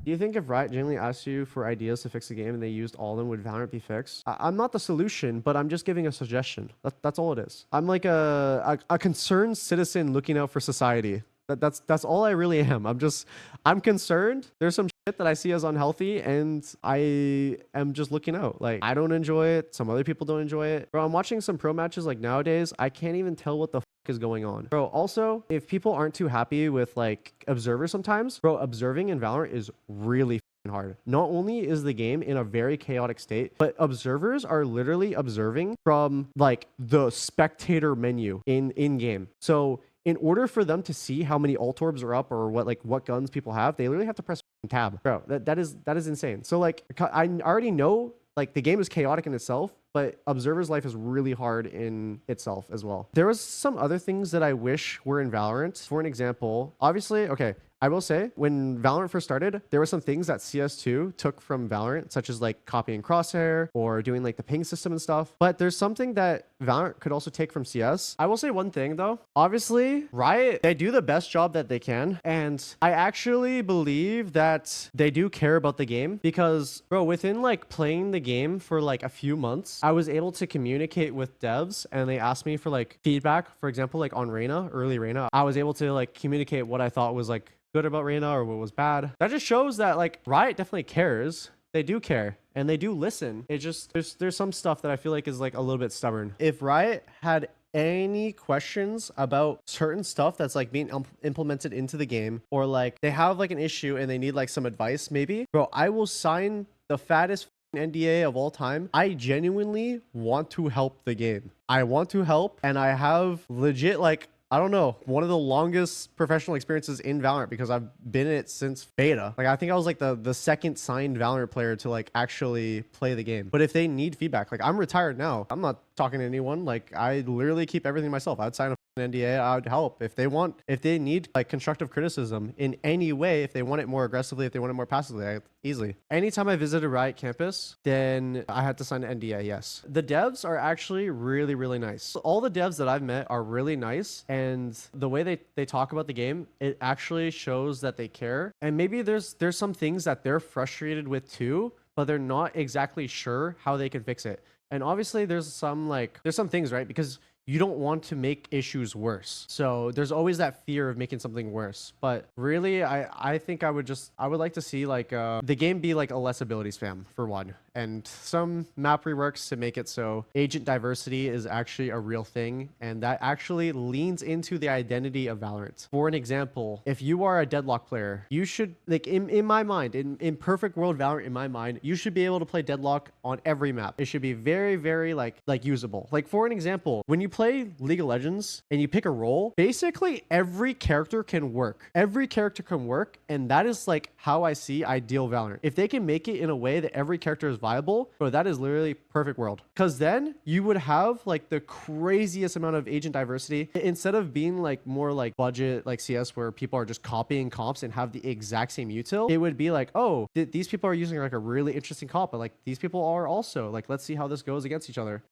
Do you think if Riot genuinely asked you for ideas to fix the game and they used all of them, would Valorant be fixed? I'm not the solution, but I'm just giving a suggestion. That's all it is. I'm like a concerned citizen looking out for society. That's all I really am. I'm concerned. There's some shit that I see as unhealthy, and I am just looking out. Like, I don't enjoy it. Some other people don't enjoy it. Bro, I'm watching some pro matches like nowadays. I can't even tell what the is going on. Bro, also, if people aren't too happy with like observers sometimes, bro, observing in Valorant is really hard. Not only is the game in a very chaotic state, but observers are literally observing from like the spectator menu in game. So in order for them to see how many ult orbs are up or what guns people have, they literally have to press tab. Bro, that is insane. So like I already know like the game is chaotic in itself, but observer's life is really hard in itself as well. There was some other things that I wish were in Valorant. For an example, obviously, okay, I will say when Valorant first started, there were some things that CS2 took from Valorant, such as like copying crosshair or doing like the ping system and stuff. But there's something that Valorant could also take from CS. I will say one thing though. Obviously, Riot, they do the best job that they can. And I actually believe that they do care about the game because, bro, within like playing the game for like a few months, I was able to communicate with devs and they asked me for like feedback. For example, like on Reyna, early Reyna, I was able to like communicate what I thought was like good about Reyna or what was bad. That just shows that like Riot definitely cares. They do care and they do listen. It just there's some stuff that I feel like is like a little bit stubborn. If Riot had any questions about certain stuff that's like being implemented into the game, or like they have like an issue and they need like some advice, maybe, bro, I will sign the fattest NDA of all time. I genuinely want to help the game. I want to help, and I have legit like, I don't know, one of the longest professional experiences in Valorant because I've been in it since beta. Like I think I was like the second signed Valorant player to like actually play the game. But if they need feedback, like I'm retired now, I'm not talking to anyone. Like I literally keep everything myself. I'd sign a NDA, I would help. If they need like constructive criticism in any way, if they want it more aggressively, if they want it more passively, easily. Anytime I visited Riot campus, then I had to sign an NDA, yes. The devs are actually really, really nice. All the devs that I've met are really nice, and the way they talk about the game, it actually shows that they care. And maybe there's some things that they're frustrated with too, but they're not exactly sure how they can fix it. And obviously there's some things, right? Because you don't want to make issues worse. So there's always that fear of making something worse. But really, I think I would like to see like the game be like a less ability spam for one. And some map reworks to make it so agent diversity is actually a real thing. And that actually leans into the identity of Valorant. For an example, if you are a deadlock player, you should, like in my mind, in perfect world Valorant, in my mind, you should be able to play deadlock on every map. It should be very, very like usable. Like for an example, when you play League of Legends and you pick a role, basically every character can work. Every character can work. And that is like how I see ideal Valorant. If they can make it in a way that every character is viable, bro, that is literally perfect world. Because then you would have like the craziest amount of agent diversity instead of being like more like budget like CS where people are just copying comps and have the exact same util. It would be like, oh, these people are using like a really interesting comp, but like these people are also like, let's see how this goes against each other.